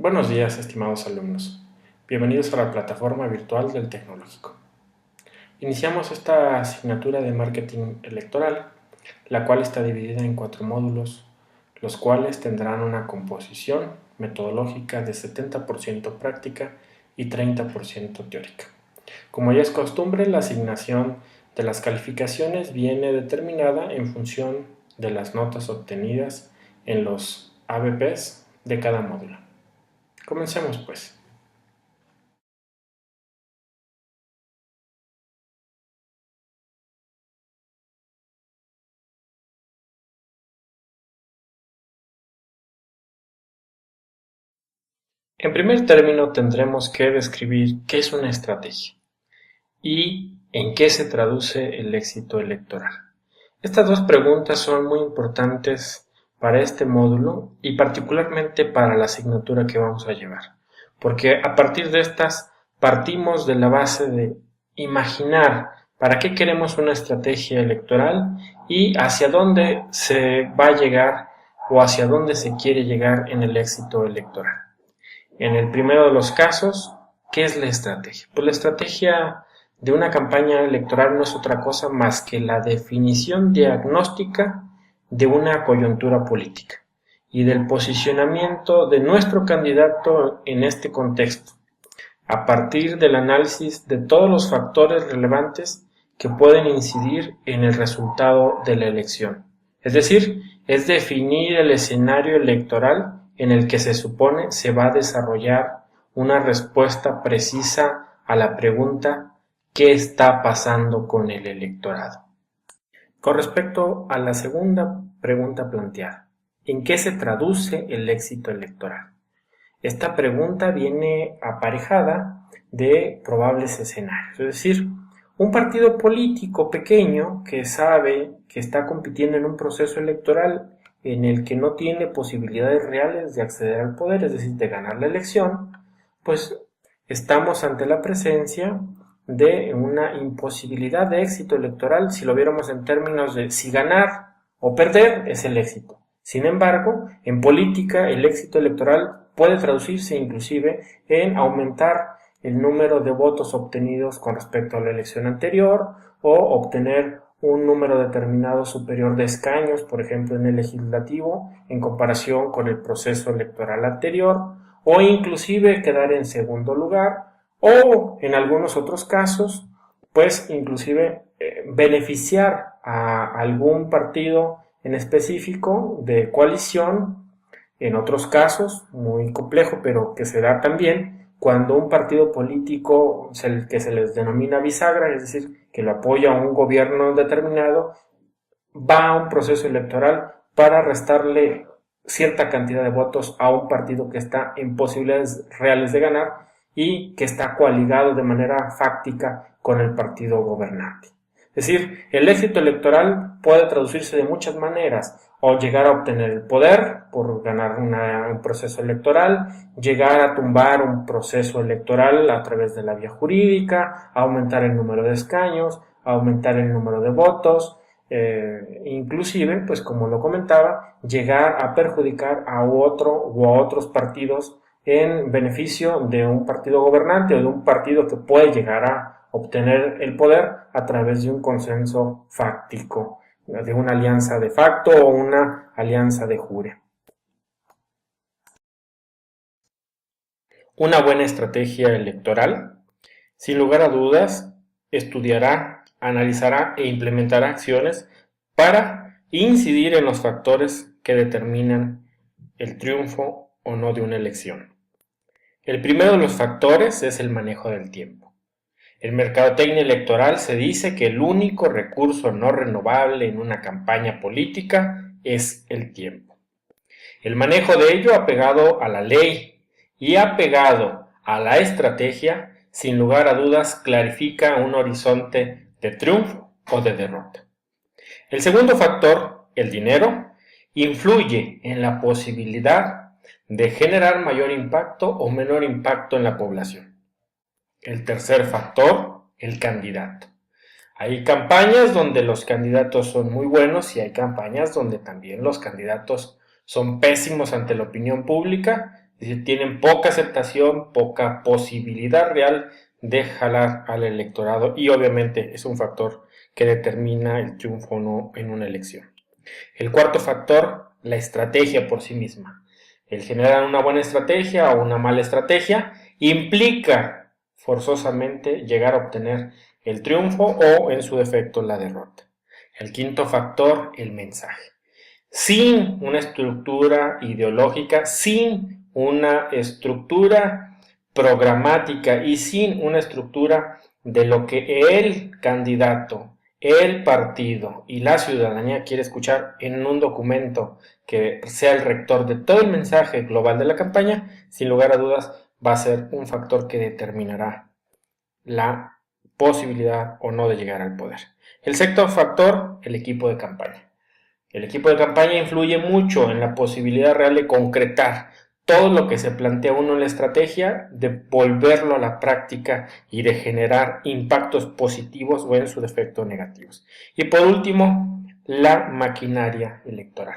Buenos días, estimados alumnos. Bienvenidos a la plataforma virtual del Tecnológico. Iniciamos esta asignatura de marketing electoral, la cual está dividida en 4 módulos, los cuales tendrán una composición metodológica de 70% práctica y 30% teórica. Como ya es costumbre, la asignación de las calificaciones viene determinada en función de las notas obtenidas en los ABPs de cada módulo. Comencemos pues. En primer término tendremos que describir qué es una estrategia y en qué se traduce el éxito electoral. Estas dos preguntas son muy importantes para este módulo y particularmente para la asignatura que vamos a llevar, porque a partir de estas partimos de la base de imaginar para qué queremos una estrategia electoral y hacia dónde se va a llegar o hacia dónde se quiere llegar en el éxito electoral. En el primero de los casos, ¿qué es la estrategia? Pues la estrategia de una campaña electoral no es otra cosa más que la definición diagnóstica de una coyuntura política y del posicionamiento de nuestro candidato en este contexto, a partir del análisis de todos los factores relevantes que pueden incidir en el resultado de la elección. Es decir, es definir el escenario electoral en el que se supone se va a desarrollar una respuesta precisa a la pregunta ¿qué está pasando con el electorado? Con respecto a la segunda pregunta planteada, ¿en qué se traduce el éxito electoral? Esta pregunta viene aparejada de probables escenarios, es decir, un partido político pequeño que sabe que está compitiendo en un proceso electoral en el que no tiene posibilidades reales de acceder al poder, es decir, de ganar la elección, pues estamos ante la presencia de una imposibilidad de éxito electoral si lo viéramos en términos de si ganar o perder es el éxito. Sin embargo, en política el éxito electoral puede traducirse inclusive en aumentar el número de votos obtenidos con respecto a la elección anterior o obtener un número determinado superior de escaños, por ejemplo en el legislativo, en comparación con el proceso electoral anterior, o inclusive quedar en segundo lugar, o en algunos otros casos, pues inclusive beneficiar a algún partido en específico de coalición. En otros casos, muy complejo, pero que se da también cuando un partido político que se les denomina bisagra, es decir, que lo apoya a un gobierno determinado, va a un proceso electoral para restarle cierta cantidad de votos a un partido que está en posibilidades reales de ganar y que está coaligado de manera fáctica con el partido gobernante. Es decir, el éxito electoral puede traducirse de muchas maneras, o llegar a obtener el poder por ganar un proceso electoral, llegar a tumbar un proceso electoral a través de la vía jurídica, aumentar el número de escaños, aumentar el número de votos, inclusive, pues como lo comentaba, llegar a perjudicar a otro o a otros partidos en beneficio de un partido gobernante o de un partido que puede llegar a obtener el poder a través de un consenso fáctico, de una alianza de facto o una alianza de jure. Una buena estrategia electoral, sin lugar a dudas, estudiará, analizará e implementará acciones para incidir en los factores que determinan el triunfo o no de una elección. El primero de los factores es el manejo del tiempo. En mercadotecnia electoral se dice que el único recurso no renovable en una campaña política es el tiempo. El manejo de ello apegado a la ley y apegado a la estrategia, sin lugar a dudas, clarifica un horizonte de triunfo o de derrota. El segundo factor, el dinero, influye en la posibilidad de generar mayor impacto o menor impacto en la población. El tercer factor, el candidato. Hay campañas donde los candidatos son muy buenos y hay campañas donde también los candidatos son pésimos ante la opinión pública, Es decir, tienen poca aceptación, poca posibilidad real de jalar al electorado y obviamente es un factor que determina el triunfo o no en una elección. El cuarto factor, la estrategia por sí misma. El generar una buena estrategia o una mala estrategia implica forzosamente llegar a obtener el triunfo o, en su defecto, la derrota. El quinto factor, el mensaje. Sin una estructura ideológica, sin una estructura programática y sin una estructura de lo que el candidato, el partido y la ciudadanía quiere escuchar en un documento que sea el rector de todo el mensaje global de la campaña, sin lugar a dudas va a ser un factor que determinará la posibilidad o no de llegar al poder. El sexto factor, el equipo de campaña. El equipo de campaña influye mucho en la posibilidad real de concretar todo lo que se plantea uno en la estrategia, de volverlo a la práctica y de generar impactos positivos o en su defecto negativos. Y por último, la maquinaria electoral.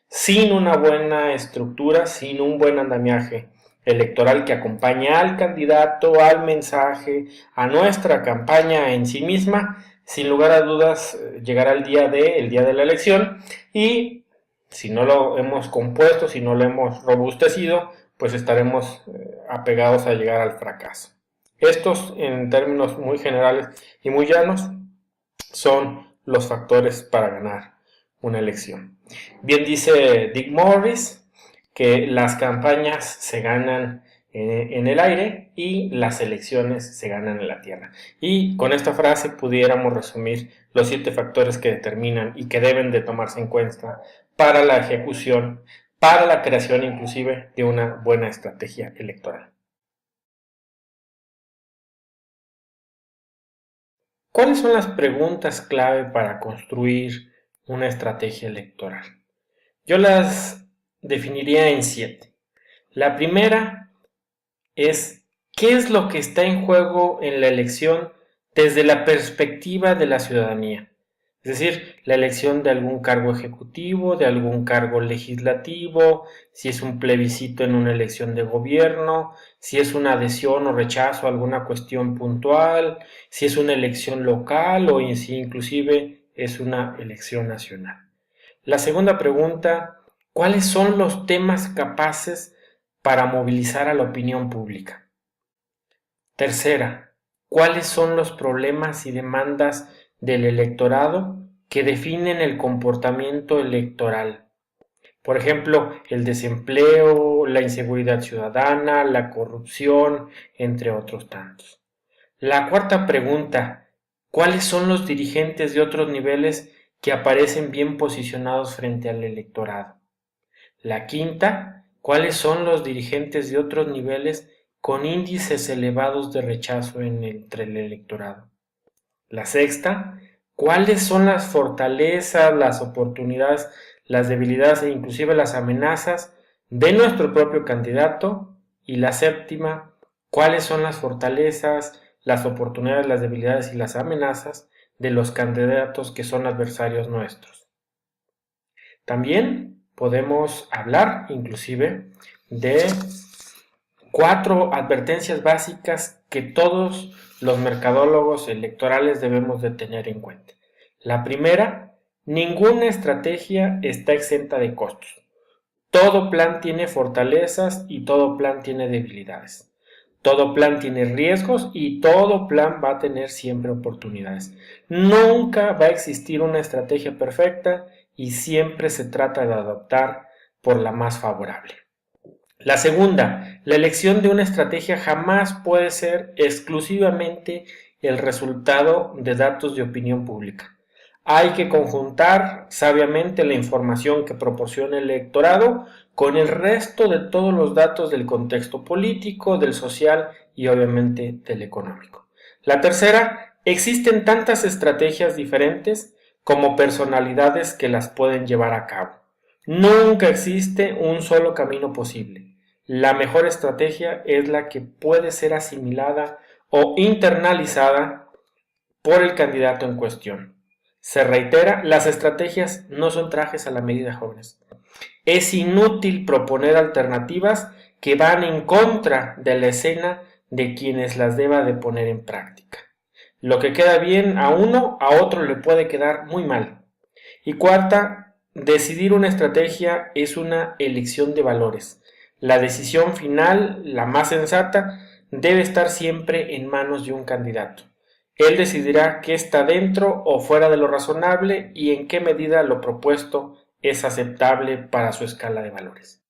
Sin una buena estructura, sin un buen andamiaje electoral que acompañe al candidato, al mensaje, a nuestra campaña en sí misma, sin lugar a dudas llegará el día de la elección y si no lo hemos compuesto, si no lo hemos robustecido, pues estaremos apegados a llegar al fracaso. Estos, en términos muy generales y muy llanos, son los factores para ganar una elección. Bien dice Dick Morris que las campañas se ganan en el aire y las elecciones se ganan en la tierra. Y con esta frase pudiéramos resumir los 7 factores que determinan y que deben de tomarse en cuenta para la ejecución, para la creación inclusive de una buena estrategia electoral. ¿Cuáles son las preguntas clave para construir una estrategia electoral? Yo las definiría en 7. La primera es ¿qué es lo que está en juego en la elección desde la perspectiva de la ciudadanía? Es decir, la elección de algún cargo ejecutivo, de algún cargo legislativo, si es un plebiscito en una elección de gobierno, si es una adhesión o rechazo a alguna cuestión puntual, si es una elección local o si inclusive es una elección nacional. La segunda pregunta, ¿cuáles son los temas capaces para movilizar a la opinión pública? Tercera, ¿cuáles son los problemas y demandas del electorado que definen el comportamiento electoral? Por ejemplo, el desempleo, la inseguridad ciudadana, la corrupción, entre otros tantos. La cuarta pregunta, ¿cuáles son los dirigentes de otros niveles que aparecen bien posicionados frente al electorado? La quinta, ¿cuáles son los dirigentes de otros niveles con índices elevados de rechazo entre el electorado? La sexta, ¿cuáles son las fortalezas, las oportunidades, las debilidades e inclusive las amenazas de nuestro propio candidato? Y la séptima, ¿cuáles son las fortalezas, las oportunidades, las debilidades y las amenazas de los candidatos que son adversarios nuestros? También podemos hablar inclusive de 4 advertencias básicas que todos los mercadólogos electorales debemos de tener en cuenta. La primera, ninguna estrategia está exenta de costos. Todo plan tiene fortalezas y todo plan tiene debilidades. Todo plan tiene riesgos y todo plan va a tener siempre oportunidades. Nunca va a existir una estrategia perfecta y siempre se trata de adoptar por la más favorable. La segunda, la elección de una estrategia jamás puede ser exclusivamente el resultado de datos de opinión pública. Hay que conjuntar sabiamente la información que proporciona el electorado con el resto de todos los datos del contexto político, del social y obviamente del económico. La tercera, existen tantas estrategias diferentes como personalidades que las pueden llevar a cabo. Nunca existe un solo camino posible. La mejor estrategia es la que puede ser asimilada o internalizada por el candidato en cuestión. Se reitera, las estrategias no son trajes a la medida, jóvenes. Es inútil proponer alternativas que van en contra de la escena de quienes las deba de poner en práctica. Lo que queda bien a uno, a otro le puede quedar muy mal. Y cuarta, decidir una estrategia es una elección de valores. La decisión final, la más sensata, debe estar siempre en manos de un candidato. Él decidirá qué está dentro o fuera de lo razonable y en qué medida lo propuesto es aceptable para su escala de valores.